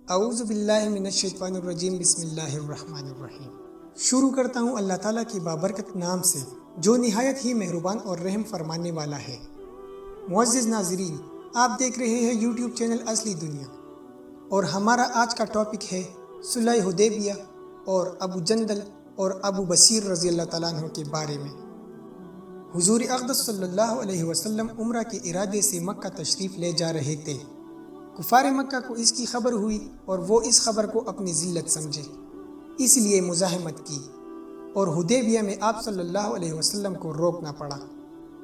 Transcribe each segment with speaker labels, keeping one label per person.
Speaker 1: اعوذ باللہ من الشیطان الرجیم بسم اللہ الرحمن الرحیم۔ شروع کرتا ہوں اللہ تعالیٰ کے بابرکت نام سے جو نہایت ہی مہربان اور رحم فرمانے والا ہے۔ معزز ناظرین، آپ دیکھ رہے ہیں یوٹیوب چینل اصلی دنیا، اور ہمارا آج کا ٹاپک ہے صلح حدیبیہ اور ابو جندل اور ابو بصیر رضی اللہ تعالیٰ عنہ کے بارے میں۔ حضور اقدس صلی اللہ علیہ وسلم عمرہ کے ارادے سے مکہ تشریف لے جا رہے تھے۔ کفار مکہ کو اس کی خبر ہوئی اور وہ اس خبر کو اپنی ذلت سمجھے، اس لیے مزاحمت کی، اور حدیبیہ میں آپ صلی اللہ علیہ وسلم کو روکنا پڑا۔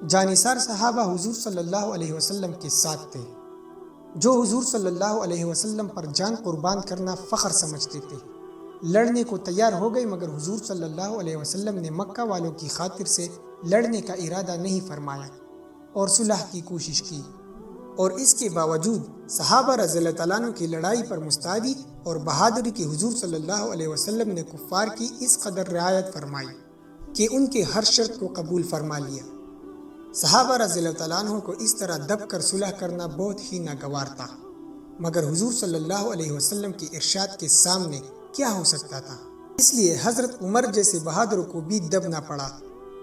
Speaker 1: جانثار صحابہ حضور صلی اللہ علیہ وسلم کے ساتھ تھے، جو حضور صلی اللہ علیہ وسلم پر جان قربان کرنا فخر سمجھتے تھے۔ لڑنے کو تیار ہو گئے، مگر حضور صلی اللہ علیہ وسلم نے مکہ والوں کی خاطر سے لڑنے کا ارادہ نہیں فرمایا اور صلح کی کوشش کی، اور اس کے باوجود صحابہ رضی اللہ تعالیٰ عنہ کی لڑائی پر مستعدی اور بہادری کی حضور صلی اللہ علیہ وسلم نے کفار کی اس قدر رعایت فرمائی کہ ان کے ہر شرط کو قبول فرما لیا۔ صحابہ رضی اللہ تعالیٰ عنہ کو اس طرح دب کر صلح کرنا بہت ہی ناگوار تھا، مگر حضور صلی اللہ علیہ وسلم کی ارشاد کے سامنے کیا ہو سکتا تھا؟ اس لیے حضرت عمر جیسے بہادروں کو بھی دبنا پڑا۔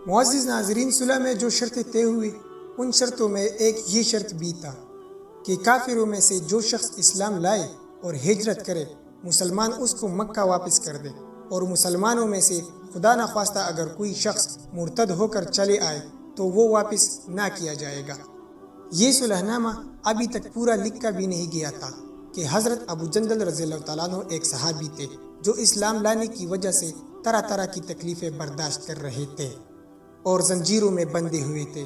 Speaker 1: معزز ناظرین، صلح میں جو شرطیں طے ہوئی، ان شرطوں میں ایک یہ شرط بھی تھا کہ کافروں میں سے جو شخص اسلام لائے اور ہجرت کرے، مسلمان اس کو مکہ واپس کر دے، اور مسلمانوں میں سے خدا نخواستہ اگر کوئی شخص مرتد ہو کر چلے آئے تو وہ واپس نہ کیا جائے گا۔ یہ صلح نامہ ابھی تک پورا لکھا بھی نہیں گیا تھا کہ حضرت ابو جندل رضی اللہ تعالیٰ عنہ ایک صحابی تھے جو اسلام لانے کی وجہ سے طرح طرح کی تکلیفیں برداشت کر رہے تھے اور زنجیروں میں بندھے ہوئے تھے۔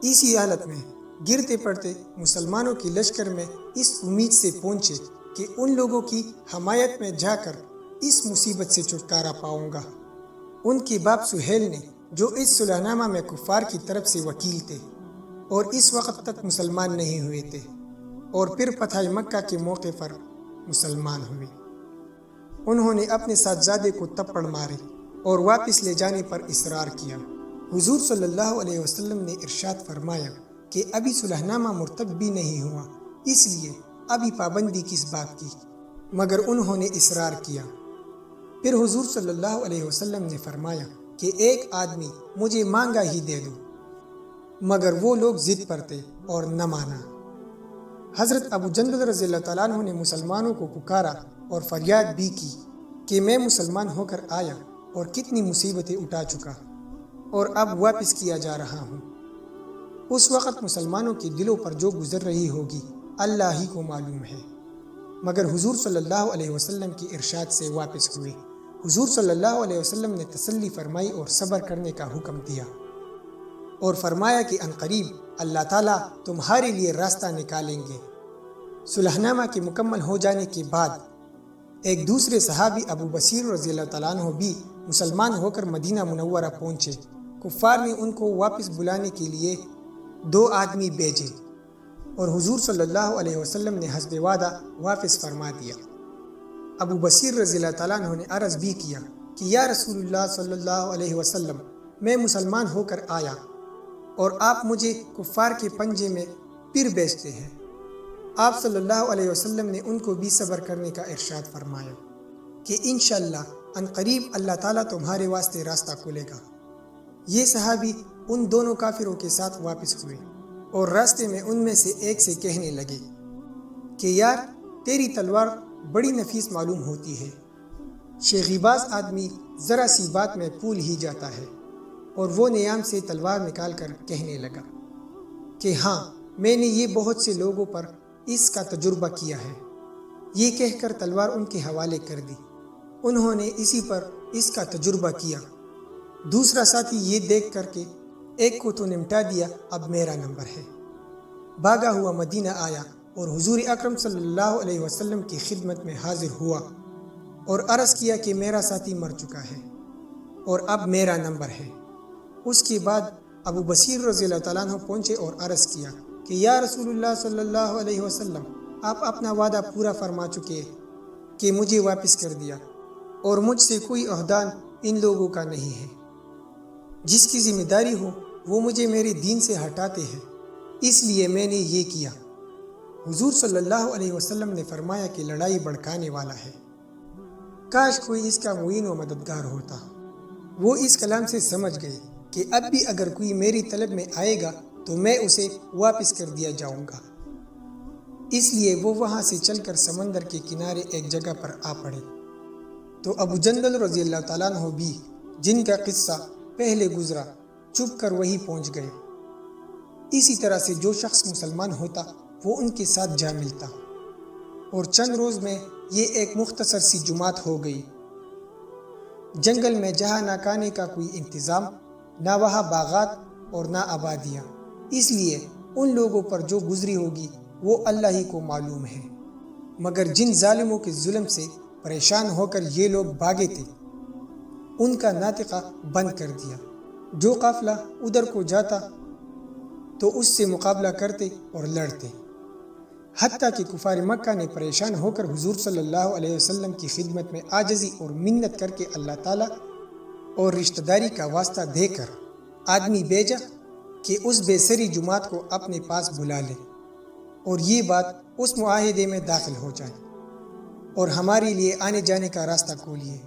Speaker 1: اسی حالت میں گرتے پڑتے مسلمانوں کی لشکر میں اس امید سے پہنچے کہ ان لوگوں کی حمایت میں جا کر اس مصیبت سے چھٹکارا پاؤں گا۔ ان کے باپ سہیل نے، جو اس صلح نامہ میں کفار کی طرف سے وکیل تھے اور اس وقت تک مسلمان نہیں ہوئے تھے، اور پھر فتح مکہ کے موقع پر مسلمان ہوئے۔ انہوں نے اپنے صاحبزادے کو تپڑ مارے اور واپس لے جانے پر اصرار کیا۔ حضور صلی اللہ علیہ وسلم نے ارشاد فرمایا کہ ابھی صلح نامہ مرتب بھی نہیں ہوا، اس لیے ابھی پابندی کس بات کی، مگر انہوں نے اصرار کیا۔ پھر حضور صلی اللہ علیہ وسلم نے فرمایا کہ ایک آدمی مجھے مانگا ہی دے دو، مگر وہ لوگ ضد پر تھے اور نہ مانا۔ حضرت ابو جندل رضی اللہ تعالیٰ عنہ نے مسلمانوں کو پکارا اور فریاد بھی کی کہ میں مسلمان ہو کر آیا اور کتنی مصیبتیں اٹھا چکا، اور اب واپس کیا جا رہا ہوں۔ اس وقت مسلمانوں کے دلوں پر جو گزر رہی ہوگی اللہ ہی کو معلوم ہے، مگر حضور صلی اللہ علیہ وسلم کی ارشاد سے واپس ہوئے۔ حضور صلی اللہ علیہ وسلم نے تسلی فرمائی اور صبر کرنے کا حکم دیا، اور فرمایا کہ عنقریب اللہ تعالیٰ تمہارے لیے راستہ نکالیں گے۔ صلح نامہ کے مکمل ہو جانے کے بعد ایک دوسرے صحابی ابو بصیر رضی اللہ تعالیٰ عنہ بھی مسلمان ہو کر مدینہ منورہ پہنچے۔ کفار نے ان کو واپس بلانے کے لیے 2 آدمی بھیجے، اور حضور صلی اللہ علیہ وسلم نے حسب وعدہ واپس فرما دیا۔ ابو بصیر رضی اللہ تعالیٰ عنہ نے عرض بھی کیا کہ یا رسول اللہ صلی اللہ علیہ وسلم، میں مسلمان ہو کر آیا اور آپ مجھے کفار کے پنجے میں پھر بیچتے ہیں۔ آپ صلی اللہ علیہ وسلم نے ان کو بھی صبر کرنے کا ارشاد فرمایا کہ انشاءاللہ عنقریب اللہ تعالیٰ تمہارے واسطے راستہ کھولے گا۔ یہ صحابی ان دونوں کافروں کے ساتھ واپس ہوئے، اور راستے میں ان میں سے ایک سے کہنے لگے کہ یار، تیری تلوار بڑی نفیس معلوم ہوتی ہے۔ شیخی باز آدمی ذرا سی بات میں پھول ہی جاتا ہے، اور وہ نیام سے تلوار نکال کر کہنے لگا کہ ہاں، میں نے یہ بہت سے لوگوں پر اس کا تجربہ کیا ہے۔ یہ کہہ کر تلوار ان کے حوالے کر دی۔ انہوں نے اسی پر اس کا تجربہ کیا۔ دوسرا ساتھی یہ دیکھ کر کہ ایک کو تو نمٹا دیا، اب میرا نمبر ہے، بھاگا ہوا مدینہ آیا اور حضور اکرم صلی اللہ علیہ وسلم کی خدمت میں حاضر ہوا اور عرض کیا کہ میرا ساتھی مر چکا ہے اور اب میرا نمبر ہے۔ اس کے بعد ابو بصیر رضی اللہ تعالیٰ عنہ پہنچے اور عرض کیا کہ یا رسول اللہ صلی اللہ علیہ وسلم، آپ اپنا وعدہ پورا فرما چکے کہ مجھے واپس کر دیا، اور مجھ سے کوئی عہدہ ان لوگوں کا نہیں ہے۔ جس کی ذمہ داری ہو وہ مجھے میرے دین سے ہٹاتے ہیں، اس لیے میں نے یہ کیا۔ حضور صلی اللہ علیہ وسلم نے فرمایا کہ لڑائی بھڑکانے والا ہے، کاش کوئی اس کا معین و مددگار ہوتا۔ وہ اس کلام سے سمجھ گئے کہ اب بھی اگر کوئی میری طلب میں آئے گا تو میں اسے واپس کر دیا جاؤں گا۔ اس لیے وہ وہاں سے چل کر سمندر کے کنارے ایک جگہ پر آ پڑے تو ابو جندل رضی اللہ تعالیٰ عنہ بھی، جن کا قصہ پہلے گزرا، چھپ کر وہی پہنچ گئے۔ اسی طرح سے جو شخص مسلمان ہوتا وہ ان کے ساتھ جا ملتا، اور چند روز میں یہ ایک مختصر سی جماعت ہو گئی۔ جنگل میں جہاں نہ کھانے کا کوئی انتظام، نہ وہاں باغات اور نہ آبادیاں، اس لیے ان لوگوں پر جو گزری ہوگی وہ اللہ ہی کو معلوم ہے۔ مگر جن ظالموں کے ظلم سے پریشان ہو کر یہ لوگ بھاگے تھے، ان کا ناطقہ بند کر دیا۔ جو قافلہ ادھر کو جاتا تو اس سے مقابلہ کرتے اور لڑتے، حتیٰ کہ کفار مکہ نے پریشان ہو کر حضور صلی اللہ علیہ وسلم کی خدمت میں عاجزی اور منت کر کے اللہ تعالیٰ اور رشتہ داری کا واسطہ دے کر آدمی بھیجا کہ اس بے سری جماعت کو اپنے پاس بلا لے اور یہ بات اس معاہدے میں داخل ہو جائے اور ہمارے لیے آنے جانے کا راستہ کھولیے۔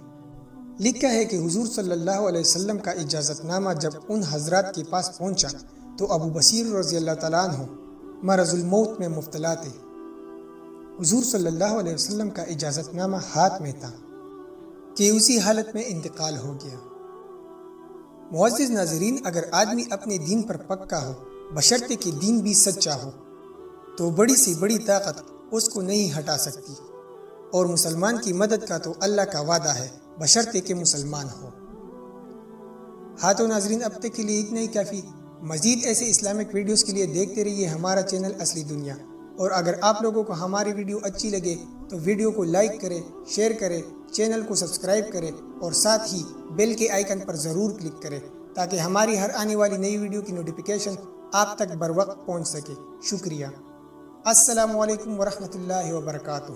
Speaker 1: لکھا ہے کہ حضور صلی اللہ علیہ وسلم کا اجازت نامہ جب ان حضرات کے پاس پہنچا تو ابو بصیر رضی اللہ تعالیٰ عنہ مرض الموت میں مبتلا تھے۔ حضور صلی اللہ علیہ وسلم کا اجازت نامہ ہاتھ میں تھا کہ اسی حالت میں انتقال ہو گیا۔ معزز ناظرین، اگر آدمی اپنے دین پر پکا ہو، بشرطے کہ دین بھی سچا ہو، تو بڑی سے بڑی طاقت اس کو نہیں ہٹا سکتی، اور مسلمان کی مدد کا تو اللہ کا وعدہ ہے، بشرطے کہ مسلمان ہو۔ ہاں تو ناظرین، اب تک کے لیے اتنا ہی کافی۔ مزید ایسے اسلامک ویڈیوز کے لیے دیکھتے رہیے ہمارا چینل اصلی دنیا، اور اگر آپ لوگوں کو ہماری ویڈیو اچھی لگے تو ویڈیو کو لائک کریں، شیئر کریں، چینل کو سبسکرائب کریں اور ساتھ ہی بیل کے آئیکن پر ضرور کلک کریں تاکہ ہماری ہر آنے والی نئی ویڈیو کی نوٹیفیکیشن آپ تک بر وقت پہنچ سکے۔ شکریہ۔ السلام علیکم ورحمۃ اللہ وبرکاتہ۔